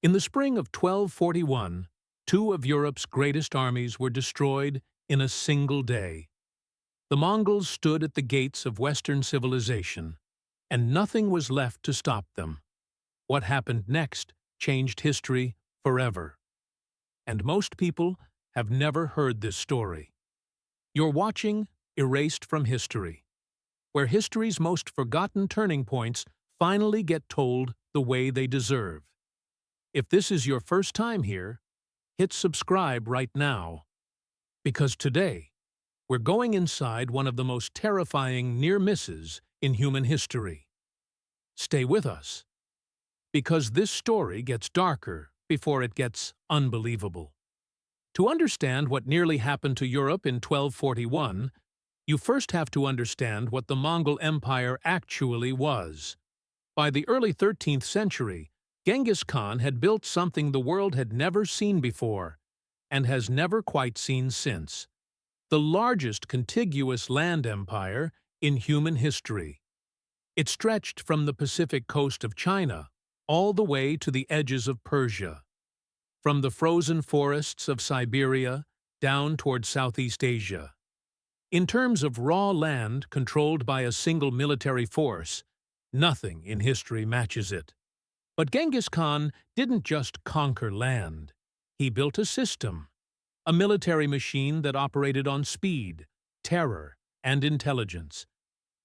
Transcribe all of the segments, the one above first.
In the spring of 1241, two of Europe's greatest armies were destroyed in a single day. The Mongols stood at the gates of Western civilization, and nothing was left to stop them. What happened next changed history forever. And most people have never heard this story. You're watching Erased from History, where history's most forgotten turning points finally get told the way they deserve. If this is your first time here, hit subscribe right now. Because today, we're going inside one of the most terrifying near misses in human history. Stay with us, because this story gets darker before it gets unbelievable. To understand what nearly happened to Europe in 1241, you first have to understand what the Mongol Empire actually was. By the early 13th century, Genghis Khan had built something the world had never seen before, and has never quite seen since: the largest contiguous land empire in human history. It stretched from the Pacific coast of China all the way to the edges of Persia, from the frozen forests of Siberia down toward Southeast Asia. In terms of raw land controlled by a single military force, nothing in history matches it. But Genghis Khan didn't just conquer land. He built a system, a military machine that operated on speed, terror, and intelligence.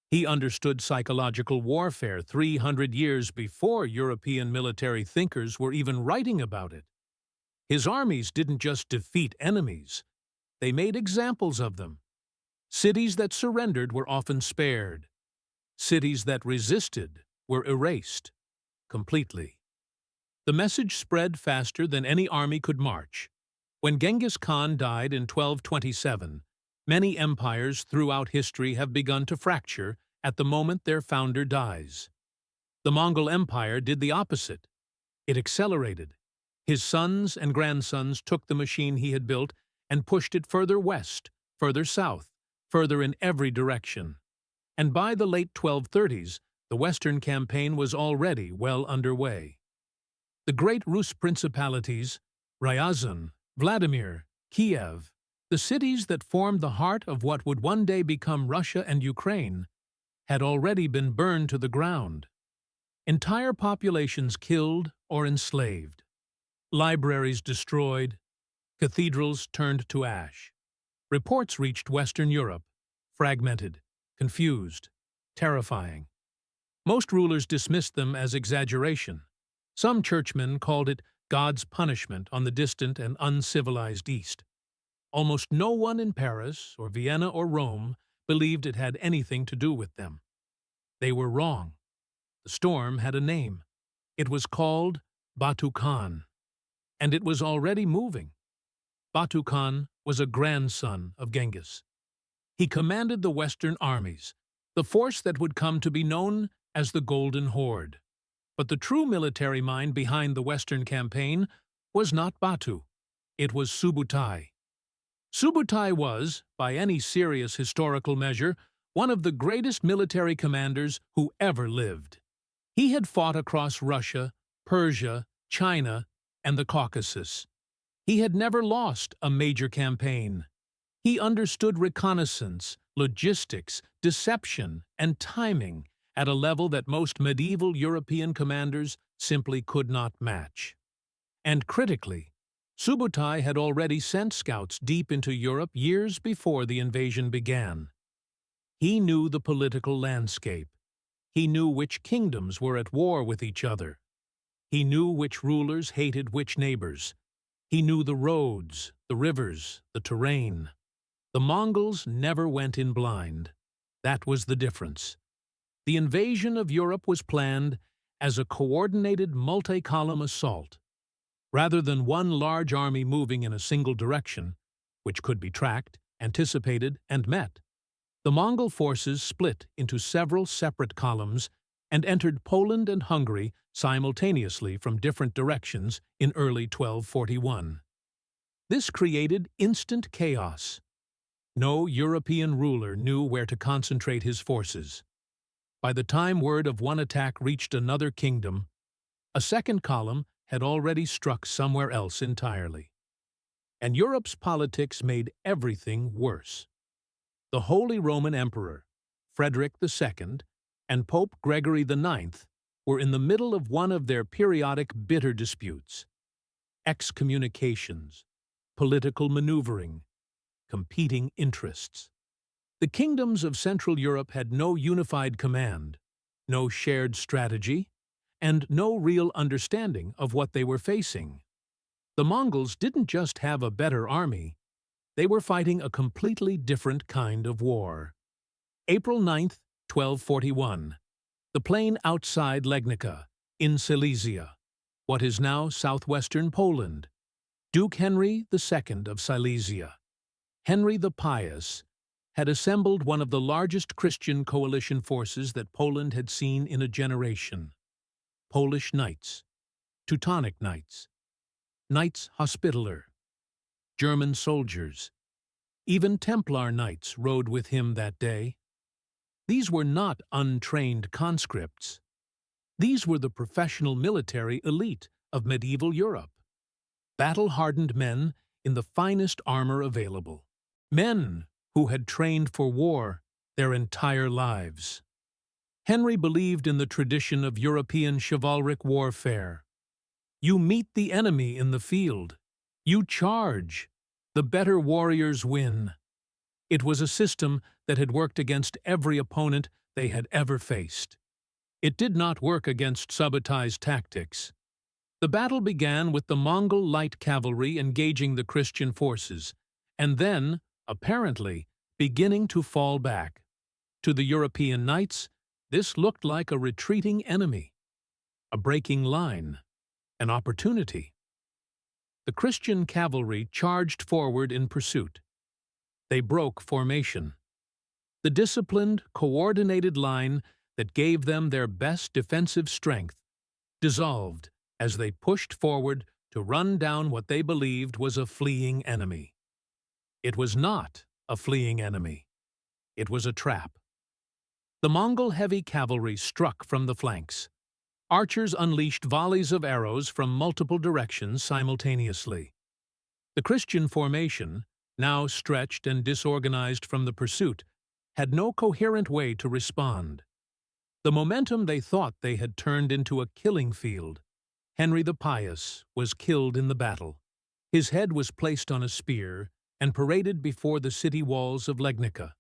He understood psychological warfare 300 years before European military thinkers were even writing about it. His armies didn't just defeat enemies, they made examples of them. Cities that surrendered were often spared. Cities that resisted were erased completely. The message spread faster than any army could march. When Genghis Khan died in 1227, many empires throughout history have begun to fracture at the moment their founder dies. The Mongol Empire did the opposite. It accelerated. His sons and grandsons took the machine he had built and pushed it further west, further south, further in every direction. And by the late 1230s, the Western campaign was already well underway. The great Rus principalities, Ryazan, Vladimir, Kiev, the cities that formed the heart of what would one day become Russia and Ukraine, had already been burned to the ground. Entire populations killed or enslaved. Libraries destroyed. Cathedrals turned to ash. Reports reached Western Europe, fragmented, confused, terrifying. Most rulers dismissed them as exaggeration. Some churchmen called it God's punishment on the distant and uncivilized East. Almost no one in Paris or Vienna or Rome believed it had anything to do with them. They were wrong. The storm had a name. It was called Batu Khan, and it was already moving. Batu Khan was a grandson of Genghis. He commanded the Western armies, the force that would come to be known as the Golden Horde. But the true military mind behind the Western campaign was not Batu. It was Subutai. Subutai was, by any serious historical measure, one of the greatest military commanders who ever lived. He had fought across Russia, Persia, China, and the Caucasus. He had never lost a major campaign. He understood reconnaissance, logistics, deception, and timing at a level that most medieval European commanders simply could not match. And critically, Subutai had already sent scouts deep into Europe years before the invasion began. He knew the political landscape. He knew which kingdoms were at war with each other. He knew which rulers hated which neighbors. He knew the roads, the rivers, the terrain. The Mongols never went in blind. That was the difference. The invasion of Europe was planned as a coordinated multi-column assault. Rather than one large army moving in a single direction, which could be tracked, anticipated, and met, the Mongol forces split into several separate columns and entered Poland and Hungary simultaneously from different directions in early 1241. This created instant chaos. No European ruler knew where to concentrate his forces. By the time word of one attack reached another kingdom, a second column had already struck somewhere else entirely. And Europe's politics made everything worse. The Holy Roman Emperor, Frederick II, and Pope Gregory IX were in the middle of one of their periodic bitter disputes. Excommunications, political maneuvering, competing interests. The kingdoms of Central Europe had no unified command, no shared strategy, and no real understanding of what they were facing. The Mongols didn't just have a better army, they were fighting a completely different kind of war. April 9, 1241. The plain outside Legnica, in Silesia, what is now southwestern Poland. Duke Henry II of Silesia, Henry the Pious, had assembled one of the largest Christian coalition forces that Poland had seen in a generation. Polish knights, Teutonic knights, Knights Hospitaller, German soldiers, even Templar knights rode with him that day. These were not untrained conscripts. These were the professional military elite of medieval Europe. Battle-hardened men in the finest armor available. Men who had trained for war their entire lives. Henry believed in the tradition of European chivalric warfare. You meet the enemy in the field. You charge. The better warriors win. It was a system that had worked against every opponent they had ever faced. It did not work against Subutai tactics. The battle began with the Mongol light cavalry engaging the Christian forces, and then, apparently, beginning to fall back. To the European knights, this looked like a retreating enemy, a breaking line, an opportunity. The Christian cavalry charged forward in pursuit. They broke formation. The disciplined, coordinated line that gave them their best defensive strength dissolved as they pushed forward to run down what they believed was a fleeing enemy. It was not a fleeing enemy. It was a trap. The Mongol heavy cavalry struck from the flanks. Archers unleashed volleys of arrows from multiple directions simultaneously. The Christian formation, now stretched and disorganized from the pursuit, had no coherent way to respond. The momentum they thought they had turned into a killing field. Henry the Pious was killed in the battle. His head was placed on a spear and paraded before the city walls of Legnica.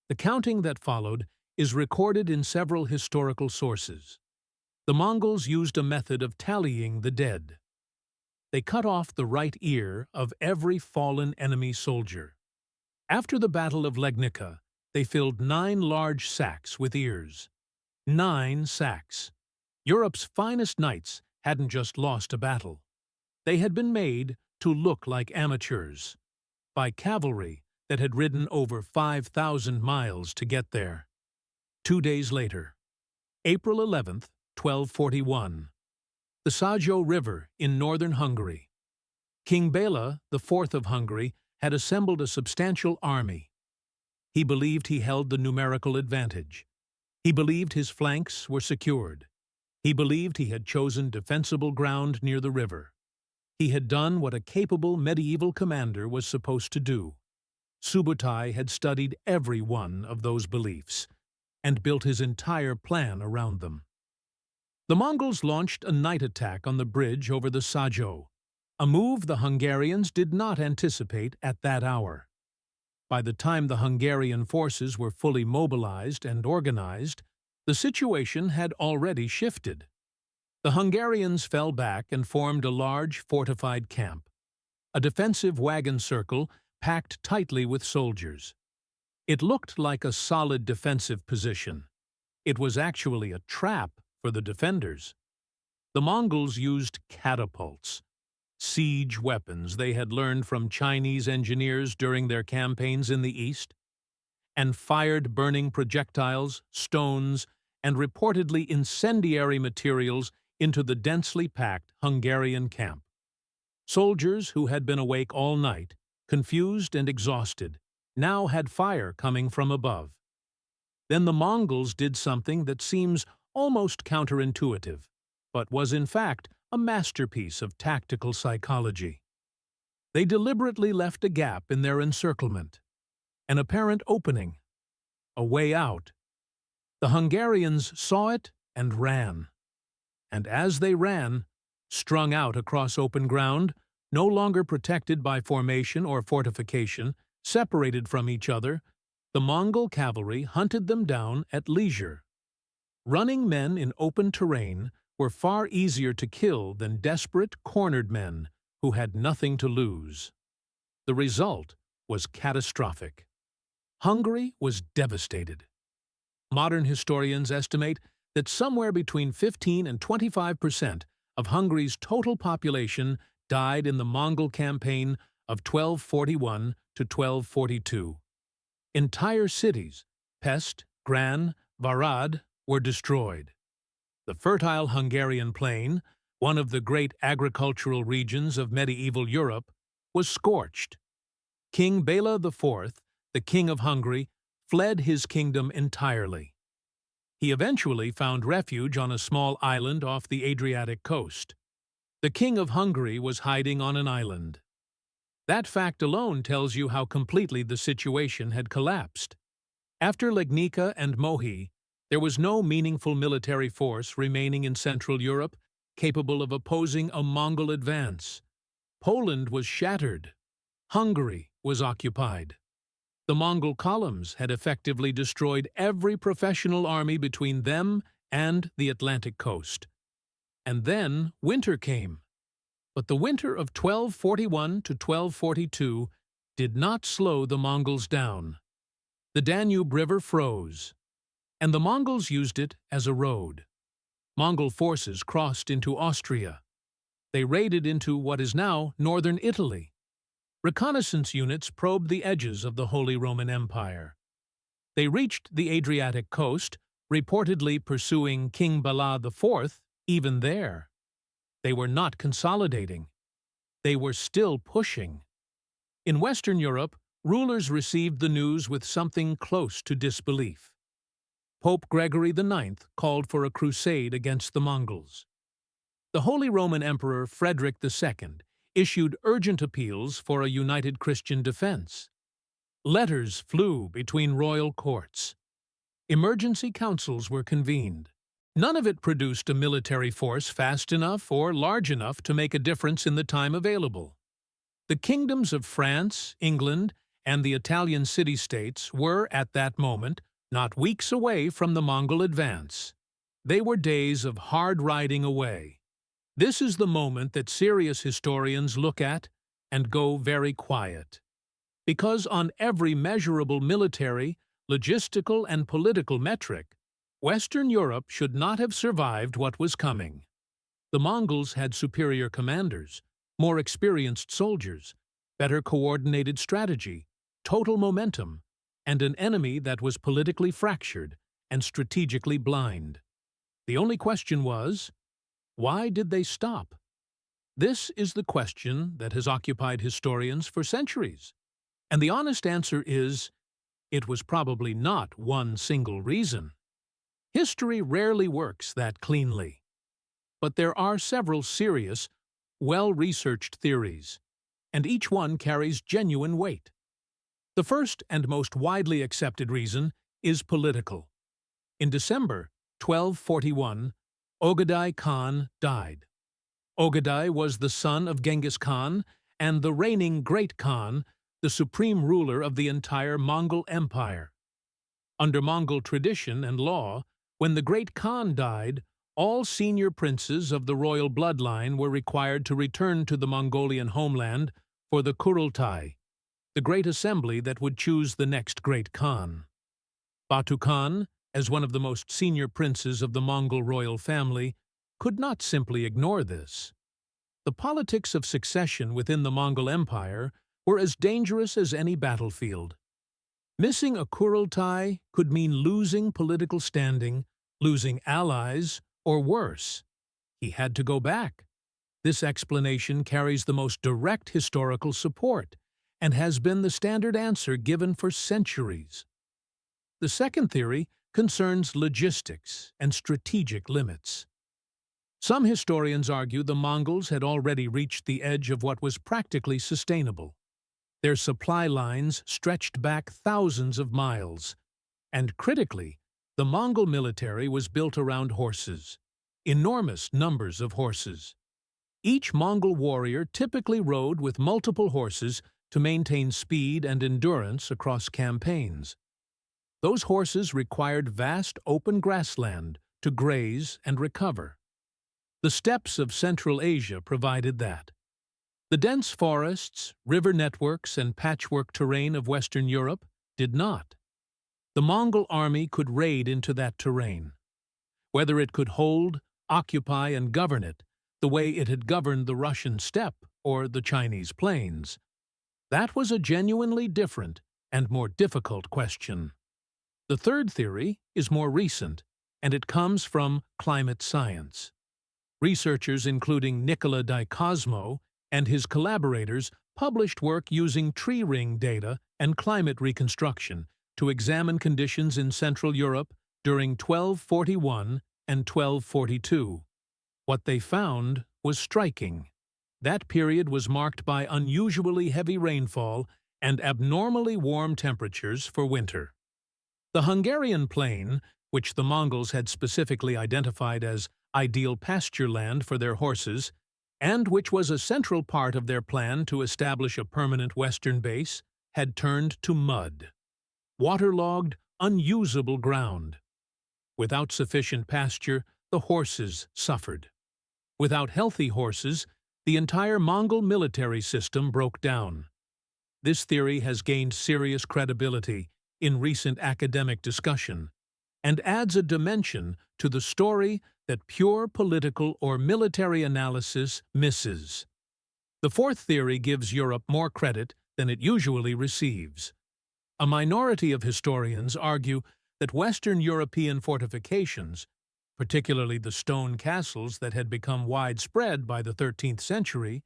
The counting that followed is recorded in several historical sources. The Mongols used a method of tallying the dead. They cut off the right ear of every fallen enemy soldier. After the Battle of Legnica, they filled 9 large sacks with ears. 9 sacks. Europe's finest knights hadn't just lost a battle. They had been made to look like amateurs by cavalry that had ridden over 5,000 miles to get there. 2 days later, April 11th, 1241, the Sajo River in northern Hungary. King Bela IV of Hungary had assembled a substantial army. He believed he held the numerical advantage. He believed his flanks were secured. He believed he had chosen defensible ground near the river. He had done what a capable medieval commander was supposed to do. Subutai had studied every one of those beliefs and built his entire plan around them. The Mongols launched a night attack on the bridge over the Sajo, a move the Hungarians did not anticipate at that hour. By the time the Hungarian forces were fully mobilized and organized, the situation had already shifted. The Hungarians fell back and formed a large fortified camp, a defensive wagon circle packed tightly with soldiers. It looked like a solid defensive position. It was actually a trap for the defenders. The Mongols used catapults, siege weapons they had learned from Chinese engineers during their campaigns in the east, and fired burning projectiles, stones, and reportedly incendiary materials into the densely packed Hungarian camp. Soldiers who had been awake all night, confused and exhausted, now had fire coming from above. Then the Mongols did something that seems almost counterintuitive, but was in fact a masterpiece of tactical psychology. They deliberately left a gap in their encirclement, an apparent opening, a way out. The Hungarians saw it and ran. And as they ran, strung out across open ground, no longer protected by formation or fortification, separated from each other, the Mongol cavalry hunted them down at leisure. Running men in open terrain were far easier to kill than desperate, cornered men who had nothing to lose. The result was catastrophic. Hungary was devastated. Modern historians estimate that somewhere between 15 and 25% of Hungary's total population died in the Mongol campaign of 1241 to 1242. Entire cities, Pest, Gran, Varad, were destroyed. The fertile Hungarian plain, one of the great agricultural regions of medieval Europe, was scorched. King Bela IV, the King of Hungary, fled his kingdom entirely. He eventually found refuge on a small island off the Adriatic coast. The King of Hungary was hiding on an island. That fact alone tells you how completely the situation had collapsed. After Legnica and Mohi, there was no meaningful military force remaining in Central Europe capable of opposing a Mongol advance. Poland was shattered. Hungary was occupied. The Mongol columns had effectively destroyed every professional army between them and the Atlantic coast. And then winter came. But the winter of 1241 to 1242 did not slow the Mongols down. The Danube River froze, and the Mongols used it as a road. Mongol forces crossed into Austria. They raided into what is now northern Italy. Reconnaissance units probed the edges of the Holy Roman Empire. They reached the Adriatic coast, reportedly pursuing King Bela IV even there. They were not consolidating. They were still pushing. In Western Europe, rulers received the news with something close to disbelief. Pope Gregory IX called for a crusade against the Mongols. The Holy Roman Emperor Frederick II issued urgent appeals for a united Christian defense. Letters flew between royal courts. Emergency councils were convened. None of it produced a military force fast enough or large enough to make a difference in the time available. The kingdoms of France, England, and the Italian city-states were, at that moment, not weeks away from the Mongol advance. They were days of hard riding away. This is the moment that serious historians look at and go very quiet. Because on every measurable military, logistical, and political metric, Western Europe should not have survived what was coming. The Mongols had superior commanders, more experienced soldiers, better coordinated strategy, total momentum, and an enemy that was politically fractured and strategically blind. The only question was, why did they stop? This is the question that has occupied historians for centuries. And the honest answer is, it was probably not one single reason. History rarely works that cleanly. But there are several serious, well-researched theories, and each one carries genuine weight. The first and most widely accepted reason is political. In December 1241, Ögedei Khan died. Ögedei was the son of Genghis Khan and the reigning Great Khan, the supreme ruler of the entire Mongol Empire. Under Mongol tradition and law, when the Great Khan died, all senior princes of the royal bloodline were required to return to the Mongolian homeland for the Kurultai, the great assembly that would choose the next Great Khan. Batu Khan, as one of the most senior princes of the Mongol royal family, could not simply ignore this. The politics of succession within the Mongol Empire were as dangerous as any battlefield. Missing a Kurultai could mean losing political standing, losing allies, or worse. He had to go back. This explanation carries the most direct historical support and has been the standard answer given for centuries. The second theory concerns logistics and strategic limits. Some historians argue the Mongols had already reached the edge of what was practically sustainable. Their supply lines stretched back thousands of miles, and critically, the Mongol military was built around horses, enormous numbers of horses. Each Mongol warrior typically rode with multiple horses to maintain speed and endurance across campaigns. Those horses required vast open grassland to graze and recover. The steppes of Central Asia provided that. The dense forests, river networks, and patchwork terrain of Western Europe did not. The Mongol army could raid into that terrain. Whether it could hold, occupy, and govern it the way it had governed the Russian steppe or the Chinese plains, that was a genuinely different and more difficult question. The third theory is more recent, and it comes from climate science. Researchers including Nicola di Cosmo and his collaborators published work using tree ring data and climate reconstruction to examine conditions in Central Europe during 1241 and 1242. What they found was striking. That period was marked by unusually heavy rainfall and abnormally warm temperatures for winter. The Hungarian plain, which the Mongols had specifically identified as ideal pasture land for their horses, and which was a central part of their plan to establish a permanent western base, had turned to mud. Waterlogged, unusable ground. Without sufficient pasture, the horses suffered. Without healthy horses, the entire Mongol military system broke down. This theory has gained serious credibility in recent academic discussion, and adds a dimension to the story that pure political or military analysis misses. The fourth theory gives Europe more credit than it usually receives. A minority of historians argue that Western European fortifications, particularly the stone castles that had become widespread by the 13th century,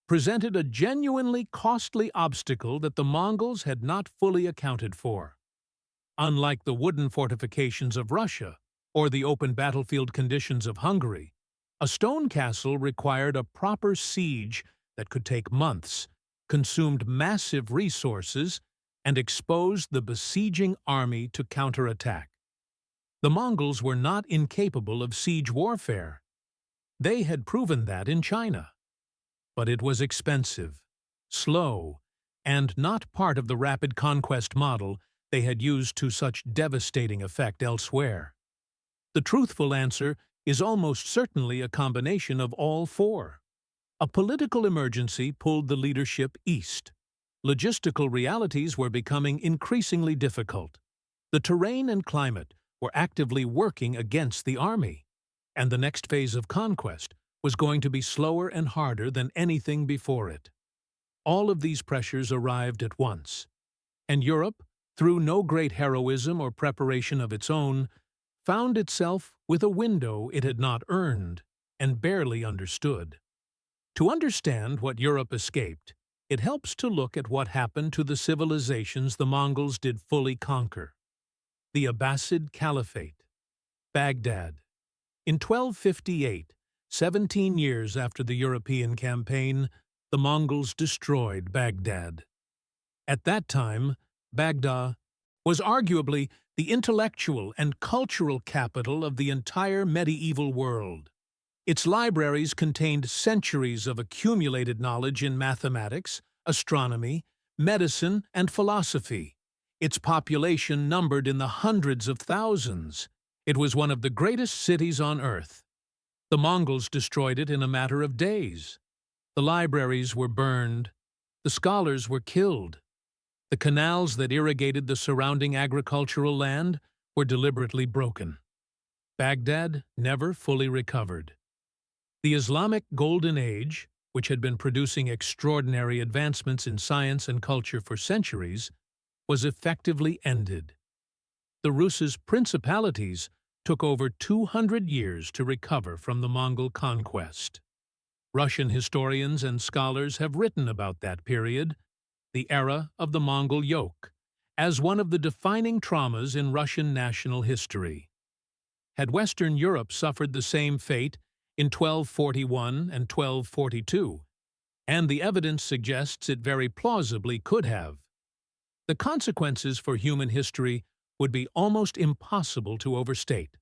presented a genuinely costly obstacle that the Mongols had not fully accounted for. Unlike the wooden fortifications of Russia or the open battlefield conditions of Hungary, a stone castle required a proper siege that could take months, consumed massive resources, and exposed the besieging army to counterattack. The Mongols were not incapable of siege warfare. They had proven that in China. But it was expensive, slow, and not part of the rapid conquest model they had used to such devastating effect elsewhere. The truthful answer is almost certainly a combination of all four. A political emergency pulled the leadership east. Logistical realities were becoming increasingly difficult. The terrain and climate were actively working against the army, and the next phase of conquest was going to be slower and harder than anything before it. All of these pressures arrived at once, and Europe, through no great heroism or preparation of its own, found itself with a window it had not earned and barely understood. To understand what Europe escaped, it helps to look at what happened to the civilizations the Mongols did fully conquer. The Abbasid Caliphate, Baghdad. In 1258, 17 years after the European campaign, the Mongols destroyed Baghdad. At that time, Baghdad was arguably the intellectual and cultural capital of the entire medieval world. Its libraries contained centuries of accumulated knowledge in mathematics, astronomy, medicine, and philosophy. Its population numbered in the hundreds of thousands. It was one of the greatest cities on earth. The Mongols destroyed it in a matter of days. The libraries were burned. The scholars were killed. The canals that irrigated the surrounding agricultural land were deliberately broken. Baghdad never fully recovered. The Islamic Golden Age, which had been producing extraordinary advancements in science and culture for centuries, was effectively ended. The Rus's principalities took over 200 years to recover from the Mongol conquest. Russian historians and scholars have written about that period, the era of the Mongol yoke, as one of the defining traumas in Russian national history. Had Western Europe suffered the same fate in 1241 and 1242, and the evidence suggests it very plausibly could have. The consequences for human history would be almost impossible to overstate.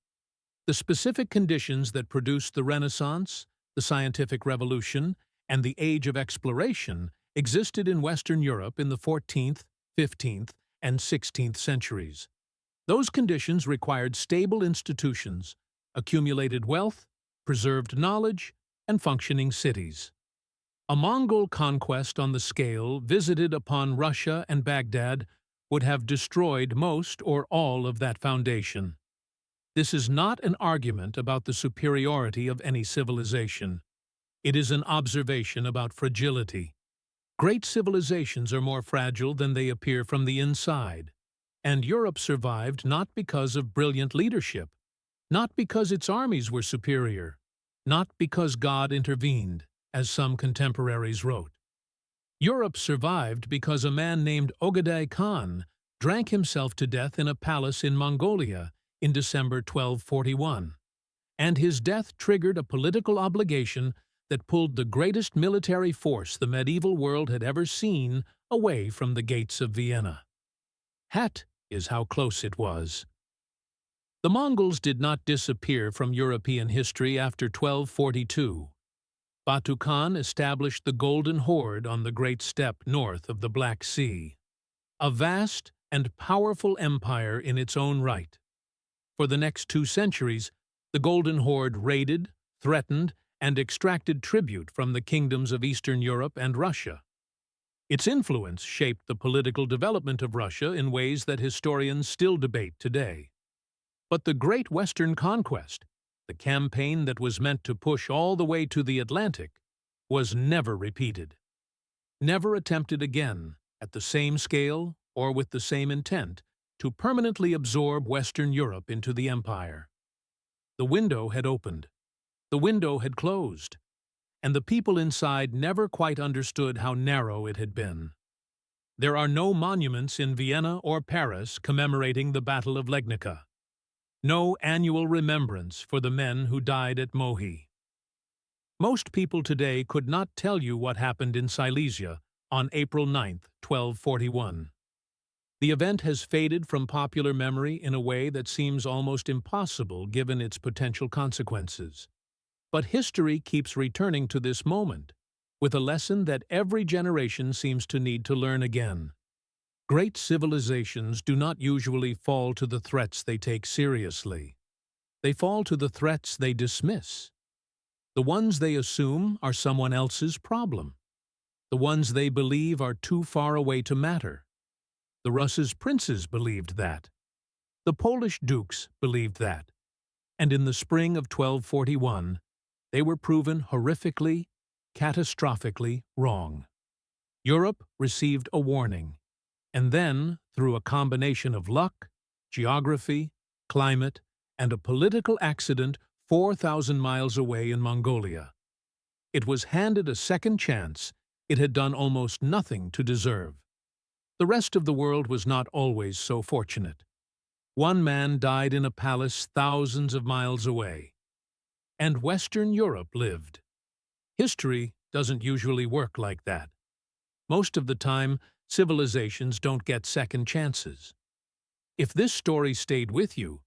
The specific conditions that produced the Renaissance, the scientific revolution, and the age of exploration existed in Western Europe in the 14th, 15th, and 16th centuries. Those conditions required stable institutions, accumulated wealth, preserved knowledge, and functioning cities. A Mongol conquest on the scale visited upon Russia and Baghdad would have destroyed most or all of that foundation. This is not an argument about the superiority of any civilization. It is an observation about fragility. Great civilizations are more fragile than they appear from the inside, and Europe survived not because of brilliant leadership, not because its armies were superior, not because God intervened, as some contemporaries wrote. Europe survived because a man named Ögedei Khan drank himself to death in a palace in Mongolia in December 1241, and his death triggered a political obligation that pulled the greatest military force the medieval world had ever seen away from the gates of Vienna. That is how close it was. The Mongols did not disappear from European history after 1242. Batu Khan established the Golden Horde on the Great Steppe north of the Black Sea, a vast and powerful empire in its own right. For the next 2 centuries, the Golden Horde raided, threatened, and extracted tribute from the kingdoms of Eastern Europe and Russia. Its influence shaped the political development of Russia in ways that historians still debate today. But the Great Western Conquest, the campaign that was meant to push all the way to the Atlantic, was never repeated. Never attempted again, at the same scale or with the same intent, to permanently absorb Western Europe into the empire. The window had opened. The window had closed, and the people inside never quite understood how narrow it had been. There are no monuments in Vienna or Paris commemorating the Battle of Legnica. No annual remembrance for the men who died at Mohi. Most people today could not tell you what happened in Silesia on April 9, 1241. The event has faded from popular memory in a way that seems almost impossible given its potential consequences. But history keeps returning to this moment, with a lesson that every generation seems to need to learn again. Great civilizations do not usually fall to the threats they take seriously. They fall to the threats they dismiss. The ones they assume are someone else's problem. The ones they believe are too far away to matter. The Russia's princes believed that. The Polish dukes believed that. And in the spring of 1241, they were proven horrifically, catastrophically wrong. Europe received a warning. And then, through a combination of luck, geography, climate, and a political accident 4,000 miles away in Mongolia, it was handed a second chance it had done almost nothing to deserve. The rest of the world was not always so fortunate. One man died in a palace thousands of miles away, and Western Europe lived. History doesn't usually work like that. Most of the time, civilizations don't get second chances. If this story stayed with you,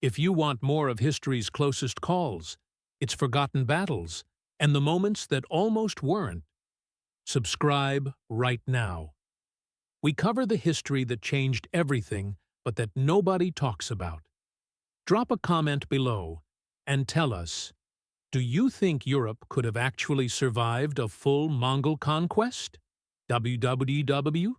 if you want more of history's closest calls, its forgotten battles, and the moments that almost weren't, subscribe right now. We cover the history that changed everything but that nobody talks about. Drop a comment below and tell us, do you think Europe could have actually survived a full Mongol conquest? www